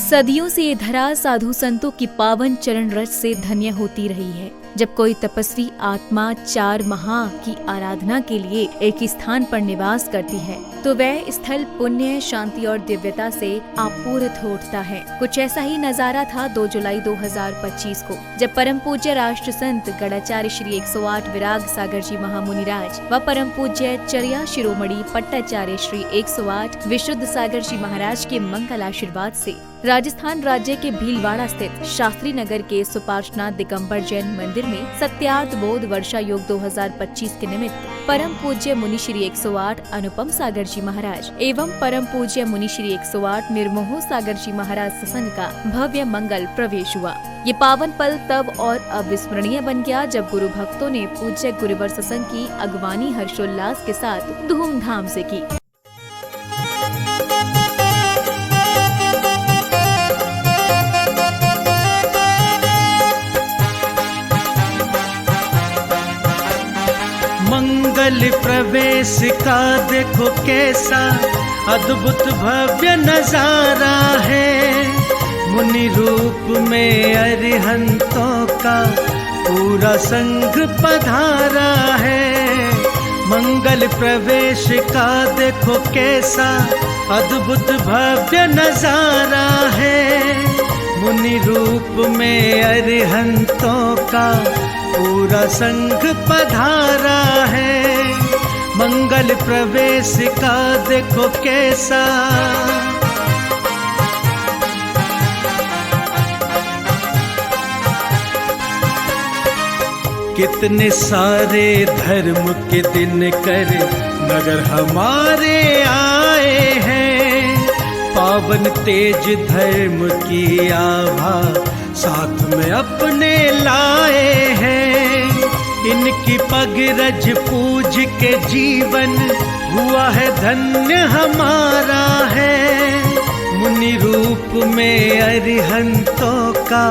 सदियों से ये धरा साधु संतों की पावन चरण रज से धन्य होती रही है। जब कोई तपस्वी आत्मा 4 माह की आराधना के लिए एक ही स्थान पर निवास करती है तो वह स्थल पुण्य, शांति और दिव्यता से आपूरित हो उठता है। कुछ ऐसा ही नजारा था 2 जुलाई 2025 को, जब परम पूज्य राष्ट्र संत गणाचार्य श्री 108 विराग सागर जी महामुनिराज व परम पूज्य चर्या शिरोमणि पट्टाचार्य श्री 108 विशुद्ध सागर जी महाराज के मंगल आशीर्वाद से राजस्थान राज्य के भीलवाड़ा स्थित शास्त्री नगर के सुपार्चना दिगंबर जैन मंदिर में सत्यार्थ बोध वर्षा योग 2025 के निमित्त परम पूज्य मुनि श्री 108 अनुपम सागर जी महाराज एवं परम पूज्य मुनि श्री 108 निर्मोह सागर जी महाराज सत्संग का भव्य मंगल प्रवेश हुआ। ये पावन पल तब और अविस्मरणीय बन गया जब गुरु भक्तों ने पूज्य गुरुवर सत्संग की अगवानी हर्षोल्लास के साथ धूमधाम से की। मंगल प्रवेश का देखो कैसा अद्भुत भव्य नजारा है। मुनि रूप में अरिहंतों का पूरा संघ पधारा है। मंगल प्रवेश का देखो कैसा अद्भुत भव्य नजारा है। मुनि रूप में अरिहंतों का पूरा संघ पधारा है। मंगल प्रवेश का देखो कैसा कितने सारे धर्म के दिन कर नगर हमारे आए हैं। पावन तेज धर्म की आभा साथ में अपने लाए हैं। इनकी पग रज पूज के जीवन हुआ है धन्य हमारा है। मुनि रूप में अरिहंतों का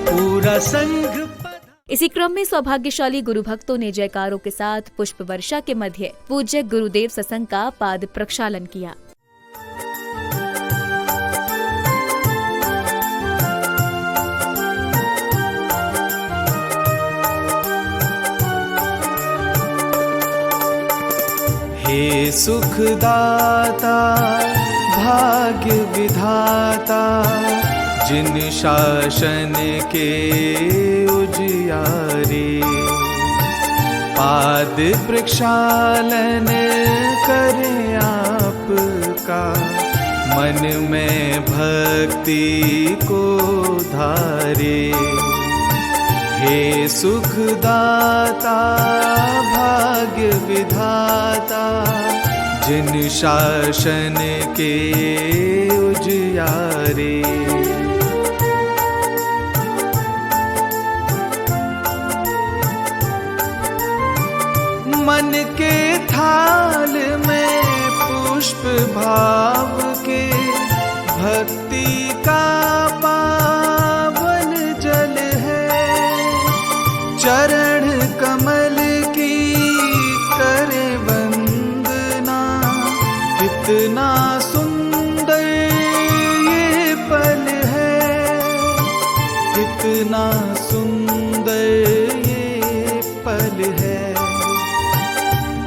पूरा संघ। इसी क्रम में सौभाग्यशाली गुरु भक्तों ने जयकारों के साथ पुष्प वर्षा के मध्य पूज्य गुरुदेव सत्संग का पाद प्रक्षालन किया। हे सुखदाता भाग्य विधाता, जिन शासन के उजियारे पाद प्रक्षालन करें आपका। मन में भक्ति को धारे। हे सुखदाता भाग्य विधाता, जिन शासन के उजियारे मन के थाल में पुष्प भाव के भक्ति का पावन जल है। चरण कमल की करे वंदना, कितना सुंदर ये पल है। कितना सुंदर ये पल है।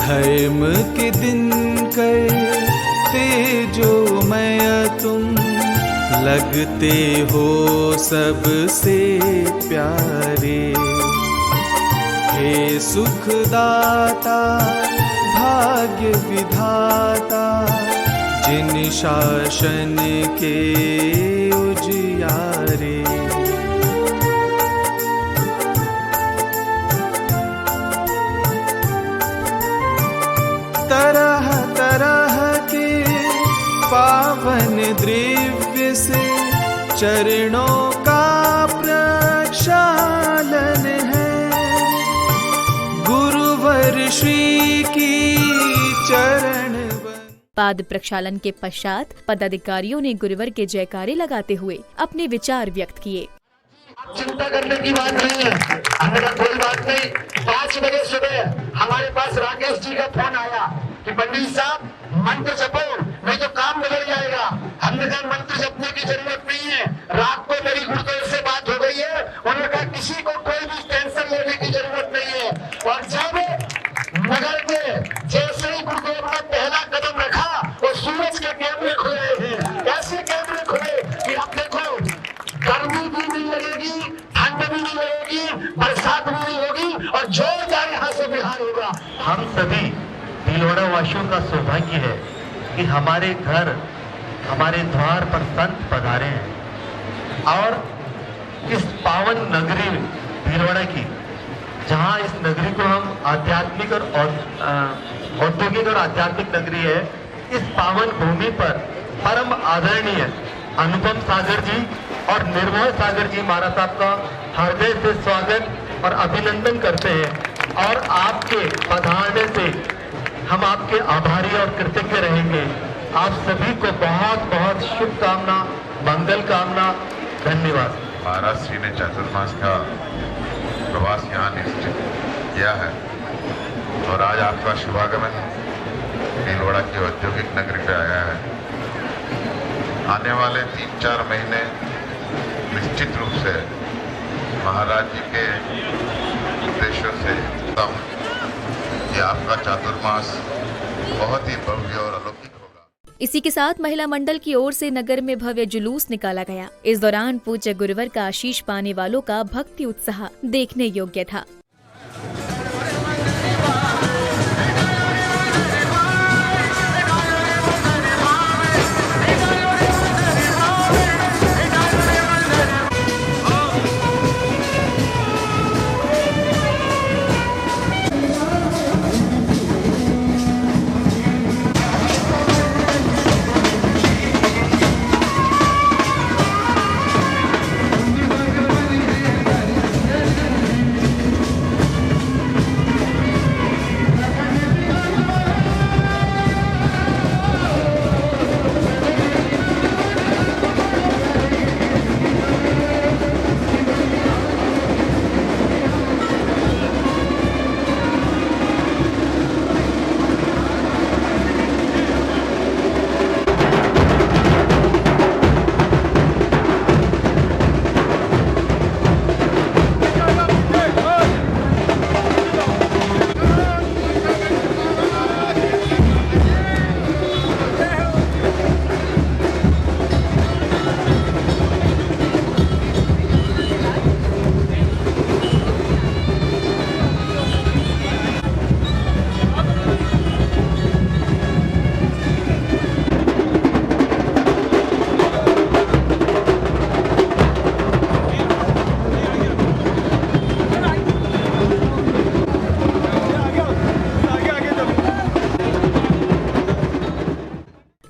धर्म के दिन करते जो मैं तुम, लगते हो सबसे प्यारे। हे सुखदाता भाग्य विधाता, जिन शासन के उजियारे। तरह तरह के पावन द्रव्य से चरणों का प्रक्षालन है। गुरुवर श्री की चरण पाद प्रक्षालन के पश्चात पदाधिकारियों ने गुरुवर के जयकारे लगाते हुए अपने विचार व्यक्त किए। चिंता करने की बात नहीं है, हमने कहा कोई बात नहीं। 5 बजे सुबह हमारे पास राकेश जी का फोन आया कि पंडित साहब मंत्र जपो, नहीं तो काम बिगड़ जाएगा। हमने उन्होंने कहा मंत्र जपने की जरूरत नहीं है। रात को मेरी गुरुदेव से बात हो गई है, उन्होंने कहा किसी को कोई भी टेंशन लेने की जरूरत नहीं है। और जब नगर में जैसे ही गुरुदेव ने पहला कदम रखा और सूरज के कैमरे खुले हैं, ऐसे कैमरे खुले कि अब देखो गर्मी भी नहीं लगेगी, ठंड भी नहीं लगेगी, बरसात भी नहीं होगी और जोरदार यहाँ से बिहार होगा। हम सभी भीलवाड़ा वासियों का सौभाग्य है कि हमारे घर, हमारे द्वार पर संत पधारे हैं और इस पावन नगरी भीलवाड़ा की, जहाँ इस नगरी को हम आध्यात्मिक और औद्योगिक और आध्यात्मिक नगरी है, इस पावन भूमि पर परम आदरणीय अनुपम सागर जी और निर्मोह सागर जी महाराज साहब का हृदय से स्वागत और अभिनंदन करते हैं। और आपके पधारने से हम आपके आभारी और कृतज्ञ रहेंगे। आप सभी को बहुत बहुत शुभकामना, मंगल कामना, धन्यवाद। महाराज श्री ने चातुर्मास का प्रवास यहाँ निश्चित किया है और आज आपका शुभागमन भीलवाड़ा की औद्योगिक नगरी पे आया है। आने वाले 3-4 महीने निश्चित रूप से महाराज जी के उद्देश्यों से कि आपका चातुर्मास बहुत ही भव्य और अलौकिक होगा। इसी के साथ महिला मंडल की ओर से नगर में भव्य जुलूस निकाला गया। इस दौरान पूज्य गुरुवर का आशीष पाने वालों का भक्ति उत्साह देखने योग्य था।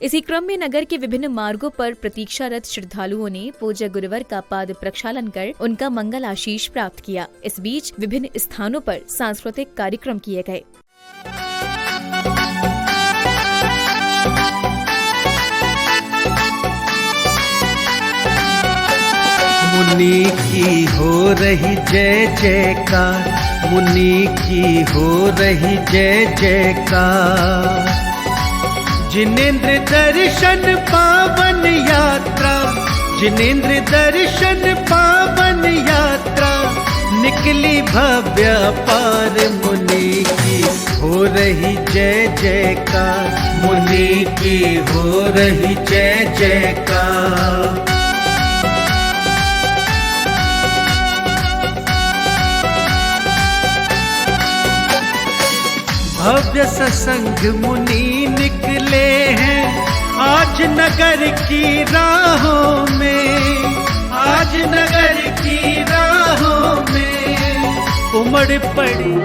इसी क्रम में नगर के विभिन्न मार्गों पर प्रतीक्षारत श्रद्धालुओं ने पूज्य गुरुवर का पाद प्रक्षालन कर उनका मंगल आशीष प्राप्त किया। इस बीच विभिन्न स्थानों पर सांस्कृतिक कार्यक्रम किए गए। मुनि की हो रही जय जयकार, मुनि की हो रही जय जयकार। जिनेंद्र दर्शन पावन यात्रा, जिनेंद्र दर्शन पावन यात्रा, निकली भव्य पार मुनि की हो रही जय जयकार, मुनि की हो रही जय जयकार। भव्य सत्संग मुनि निकले हैं आज नगर की राहों में, आज नगर की राहों में उमड़ पड़ी।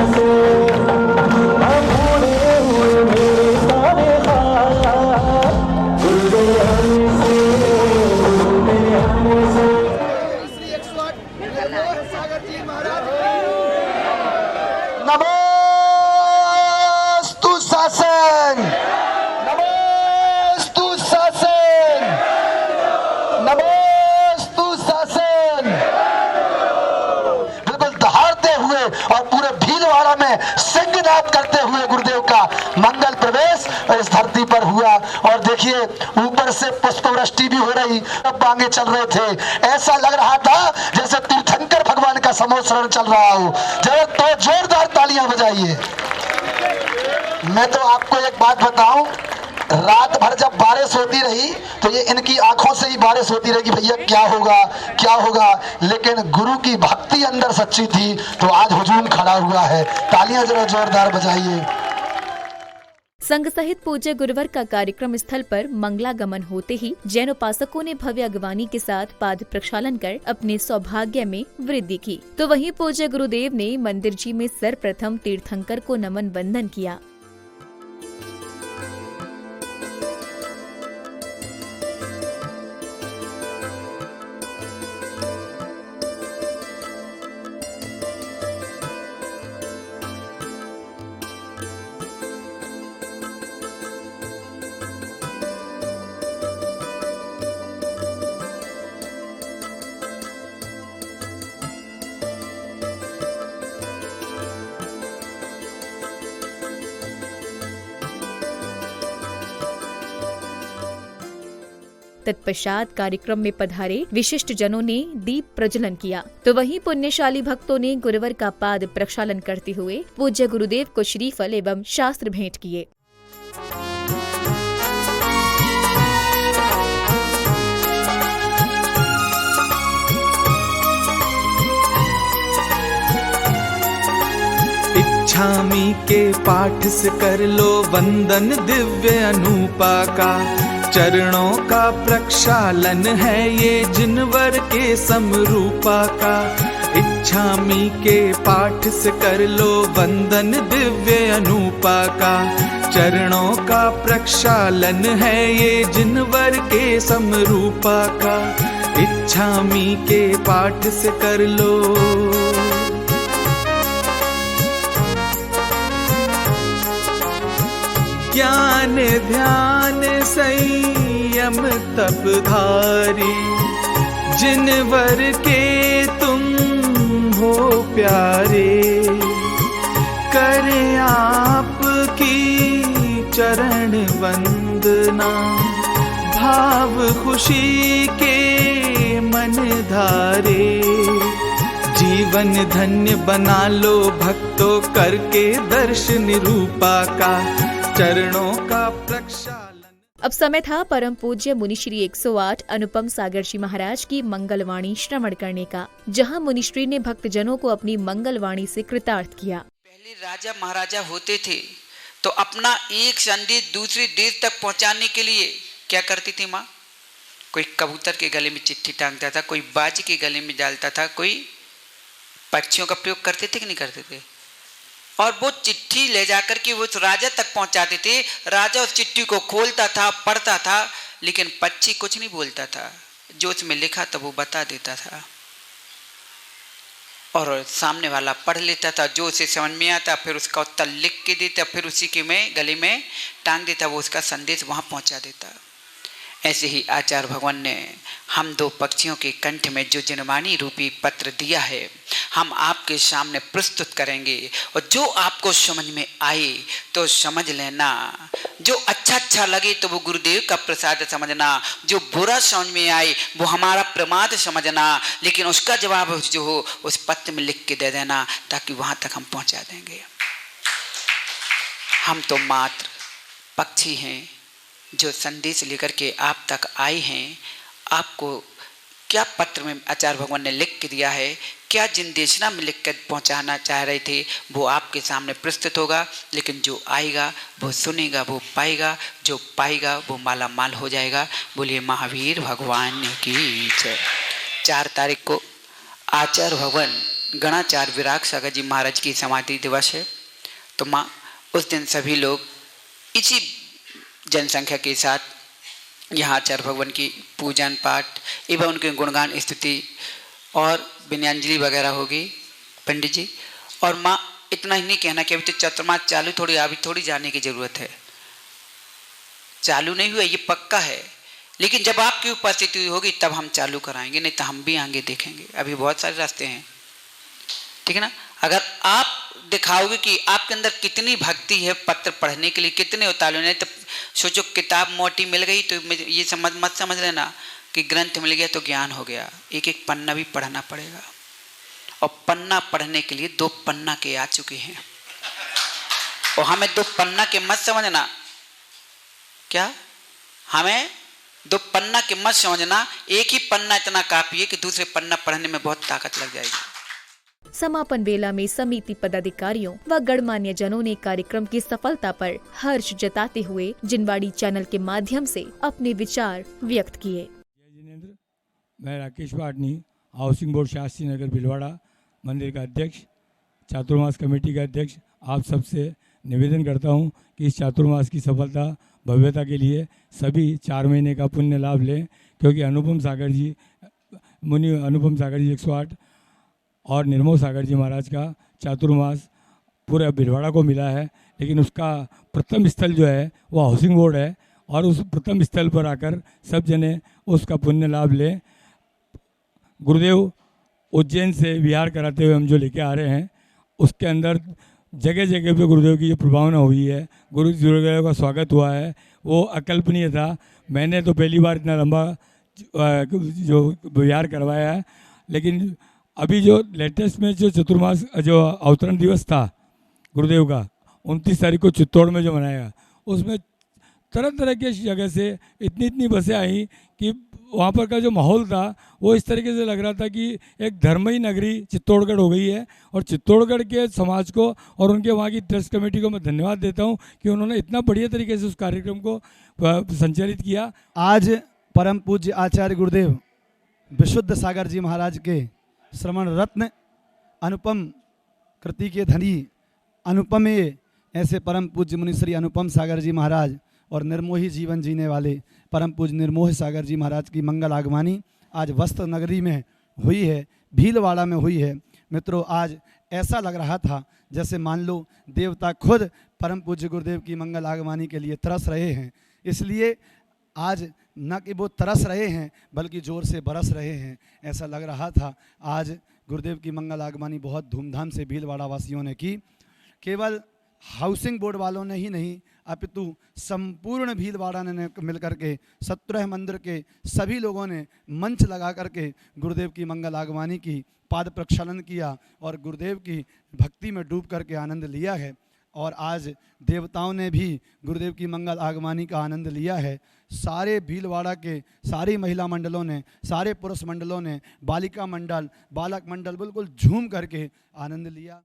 से नमोस्तु शासन, नमोस्तु शासन, नमोस्तु शासन। बिल्कुल दहाड़ते हुए और पूरे भीलवाड़ा में सिंहनाद करते हुए गुरुदेव का मंगल प्रवेश इस धरती पर हुआ। और देखिए ऊपर से पुष्पवृष्टि भी हो रही, अब बांगे चल रहे थे, ऐसा लग रहा था जैसे तीर्थंकर भगवान का समोत्सरण चल रहा हो। जरा तो जोरदार तालियां बजाइए। मैं तो आपको एक बात बताऊं, रात भर जब बारिश होती रही तो ये इनकी आंखों से ही बारिश होती रही कि भैया क्या होगा क्या होगा, लेकिन गुरु की भक्ति अंदर सच्ची थी तो आज हुजूम खड़ा हुआ है। तालियां जरा जोरदार बजाइए। संघ सहित पूज्य गुरुवर का कार्यक्रम स्थल पर मंगलागमन होते ही जैन उपासकों ने भव्य अगवानी के साथ पाद प्रक्षालन कर अपने सौभाग्य में वृद्धि की। तो वहीं पूज्य गुरुदेव ने मंदिर जी में सर्वप्रथम तीर्थंकर को नमन वंदन किया। तत्पश्चात कार्यक्रम में पधारे विशिष्ट जनों ने दीप प्रज्वलन किया। तो वहीं पुण्यशाली भक्तों ने गुरुवर का पाद प्रक्षालन करते हुए पूज्य गुरुदेव को श्रीफल एवं शास्त्र भेंट किए। इच्छामी के पाठ से कर लो वंदन दिव्य अनूपा का, चरणों का प्रक्षालन है ये जिनवर के समरूपा का। इच्छामी के पाठ से कर लो वंदन दिव्य अनूपा का, चरणों का प्रक्षालन है ये जिनवर के समरूपा का। इच्छामी के पाठ से कर लो ज्ञान ध्यान संयम तप धारी, जिनवर के तुम हो प्यारे। करे आपकी चरण वंदना, भाव खुशी के मन धारे। जीवन धन्य बना लो भक्तों करके दर्शन रूपा का, चरणों का प्रक्षालन। अब समय था परम पूज्य मुनिश्री 108 अनुपम सागर जी महाराज की मंगलवाणी श्रवण करने का, जहां मुनिश्री ने भक्तजनों को अपनी मंगलवाणी से कृतार्थ किया। पहले राजा महाराजा होते थे तो अपना एक संदेश दूसरे देश तक पहुंचाने के लिए क्या करती थी माँ? कोई कबूतर के गले में चिट्ठी टांगता था, कोई बाज के गले में डालता था, कोई पक्षियों का प्रयोग करते थे कि नहीं करते थे? और वो चिट्ठी ले जाकर के वो राजा तक पहुंचाते थे। राजा उस चिट्ठी को खोलता था, पढ़ता था, लेकिन पक्षी कुछ नहीं बोलता था। जो उसमें लिखा था वो बता देता था और सामने वाला पढ़ लेता था। जो उसे समझ में आता फिर उसका उत्तर लिख के देता, फिर उसी के में गले में टांग देता, वो उसका संदेश वहाँ पहुँचा देता। ऐसे ही आचार्य भगवान ने हम दो पक्षियों के कंठ में जो जनवाणी रूपी पत्र दिया है, हम आपके सामने प्रस्तुत करेंगे और जो आपको समझ में आए तो समझ लेना, जो अच्छा लगे तो वो गुरुदेव का प्रसाद समझना, जो बुरा समझ में आए वो हमारा प्रमाद समझना, लेकिन उसका जवाब जो हो उस पत्र में लिख के दे देना ताकि वहाँ तक हम पहुँचा देंगे। हम तो मात्र पक्षी हैं जो संदेश लेकर के आप तक आए हैं। आपको क्या पत्र में आचार्य भगवान ने लिख के दिया है, क्या जिन देशना में लिख कर पहुँचाना चाह रहे थे वो आपके सामने प्रस्तुत होगा। लेकिन जो आएगा वो सुनेगा, वो पाएगा, जो पाएगा वो माला माल हो जाएगा। बोलिए महावीर भगवान की जय। 4 तारीख को आचार्य भगवान गणाचार्य विराग सागर जी महाराज की समाधि दिवस है। तो माँ उस दिन सभी लोग इसी जनसंख्या के साथ यहाँ आचार्य भगवान की पूजन पाठ एवं उनके गुणगान स्तुति और विनयांजलि वगैरह होगी पंडित जी। और माँ इतना ही नहीं कहना कि अभी तो चातुर्मास चालू, थोड़ी अभी थोड़ी जाने की जरूरत है। चालू नहीं हुआ ये पक्का है, लेकिन जब आपकी उपस्थिति होगी तब हम चालू कराएंगे, नहीं तो हम भी आगे देखेंगे। अभी बहुत सारे रास्ते हैं, ठीक है ना। अगर आप दिखाओगे कि आपके अंदर कितनी भक्ति है पत्र पढ़ने के लिए, कितने उतारू, नहीं तो सोचो किताब मोटी मिल गई तो ये मत समझ लेना कि ग्रंथ मिल गया तो ज्ञान हो गया। एक एक पन्ना भी पढ़ना पड़ेगा, और पन्ना पढ़ने के लिए 2 पन्ना के आ चुके हैं। और हमें 2 पन्ना के मत समझना, क्या हमें 2 पन्ना के मत समझना, एक ही पन्ना इतना काफी है कि दूसरे पन्ना पढ़ने में बहुत ताकत लग जाएगी। समापन वेला में समिति पदाधिकारियों व गणमान्य जनों ने कार्यक्रम की सफलता पर हर्ष जताते हुए जिनवाड़ी चैनल के माध्यम से अपने विचार व्यक्त किए। जय जिनेंद्र, मैं राकेश पाटनी, हाउसिंग बोर्ड शास्त्री नगर भिलवाड़ा मंदिर का अध्यक्ष, चातुर्मास कमेटी का अध्यक्ष, आप सबसे निवेदन करता हूं कि इस चातुर्मास की सफलता भव्यता के लिए सभी 4 महीने का पुण्य लाभ लें, क्योंकि अनुपम सागर जी 108 और निर्मोह सागर जी महाराज का चातुर्मास पूरे भिलवाड़ा को मिला है, लेकिन उसका प्रथम स्थल जो है वो हाउसिंग बोर्ड है, और उस प्रथम स्थल पर आकर सब जने उसका पुण्य लाभ लें। गुरुदेव उज्जैन से विहार कराते हुए हम जो लेके आ रहे हैं, उसके अंदर जगह जगह पे गुरुदेव की जो प्रभावना हुई है, गुरुदेव का स्वागत हुआ है, वो अकल्पनीय था। मैंने तो पहली बार इतना लंबा जो विहार करवाया है, लेकिन अभी जो लेटेस्ट में जो चतुर्मास जो अवतरण दिवस था गुरुदेव का 29 तारीख को चित्तौड़ में जो मनाया, उसमें तरह तरह के जगह से इतनी बसें आई कि वहाँ पर का जो माहौल था वो इस तरीके से लग रहा था कि एक धर्मई नगरी चित्तौड़गढ़ हो गई है। और चित्तौड़गढ़ के समाज को और उनके वहाँ की ट्रस्ट कमेटी को मैं धन्यवाद देता हूँ कि उन्होंने इतना बढ़िया तरीके से उस कार्यक्रम को संचालित किया। आज परम पूज्य आचार्य गुरुदेव विशुद्ध सागर जी महाराज के श्रवण रत्न, अनुपम कृति के धनी, अनुपमेय ऐसे परम पूज्य मुनि श्री अनुपम सागर जी महाराज और निर्मोही जीवन जीने वाले परम पूज्य निर्मोह सागर जी महाराज की मंगल आगमनी आज वस्त्र नगरी में हुई है, भीलवाड़ा में हुई है। मित्रों, आज ऐसा लग रहा था जैसे मान लो देवता खुद परम पूज्य गुरुदेव की मंगल आगमनी के लिए तरस रहे हैं। इसलिए आज न कि वो तरस रहे हैं बल्कि जोर से बरस रहे हैं, ऐसा लग रहा था। आज गुरुदेव की मंगल आगमनी बहुत धूमधाम से भीलवाड़ा वासियों ने की। केवल हाउसिंग बोर्ड वालों ने ही नहीं अपितु संपूर्ण भीलवाड़ा ने मिलकर के 17 मंदिर के सभी लोगों ने मंच लगा करके गुरुदेव की मंगल आगमनी की पाद प्रक्षालन किया और गुरुदेव की भक्ति में डूब करके आनंद लिया है। और आज देवताओं ने भी गुरुदेव की मंगल आगमनी का आनंद लिया है। सारे भीलवाड़ा के सारी महिला मंडलों ने, सारे पुरुष मंडलों ने, बालिका मंडल, बालक मंडल बिल्कुल झूम करके आनंद लिया।